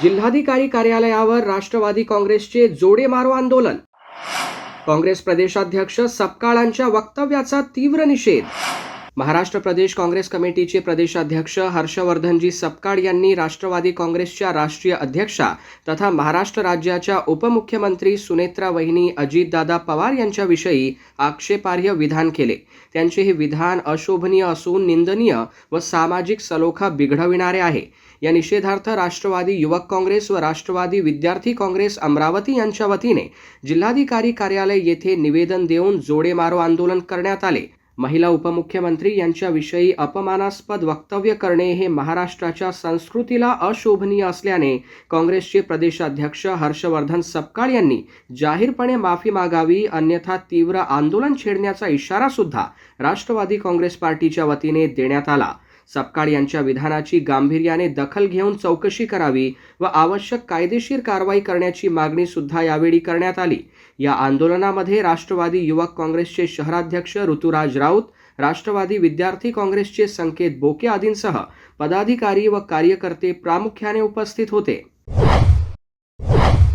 जिल्हाधिकारी कार्यालयावर राष्ट्रवादी काँग्रेसचे जोडे मारो आंदोलन. काँग्रेस प्रदेशाध्यक्ष सपकाळांच्या वक्तव्याचा तीव्र निषेध. महाराष्ट्र प्रदेश काँग्रेस कमिटीचे प्रदेशाध्यक्ष हर्षवर्धनजी सपकाळ यांनी राष्ट्रवादी काँग्रेसच्या राष्ट्रीय अध्यक्षा तथा महाराष्ट्र राज्याच्या उपमुख्यमंत्री सुनेत्रा वहिनी अजितदादा पवार यांच्याविषयी आक्षेपार्ह विधान केले. त्यांचे हे विधान अशोभनीय असून निंदनीय व सामाजिक सलोखा बिघडविणारे आहे. या निषेधार्थ राष्ट्रवादी युवक काँग्रेस व राष्ट्रवादी विद्यार्थी काँग्रेस अमरावती यांच्या वतीने जिल्हाधिकारी कार्यालय येथे निवेदन देऊन जोडे मारो आंदोलन करण्यात आले. महिला उपमुख्यमंत्री यांच्याविषयी अपमानास्पद वक्तव्य करणे हे महाराष्ट्राच्या संस्कृतीला अशोभनीय असल्याने काँग्रेसचे प्रदेशाध्यक्ष हर्षवर्धन सपकाळ यांनी जाहीरपणे माफी मागावी, अन्यथा तीव्र आंदोलन छेडण्याचा इशारा सुद्धा राष्ट्रवादी काँग्रेस पार्टीच्या वतीने देण्यात आला. सपकाळ यांच्या विधानाची गांभीर्याने दखल घेऊन चौकशी करावी व आवश्यक कायदेशीर कारवाई करण्याची मागणी सुद्धा यावेळी करण्यात आली. या आंदोलनामध्ये राष्ट्रवादी युवक काँग्रेसचे शहराध्यक्ष ऋतुराज राऊत, राष्ट्रवादी विद्यार्थी काँग्रेसचे संकेत बोके आदींसह पदाधिकारी व कार्यकर्ते प्रामुख्याने उपस्थित होते.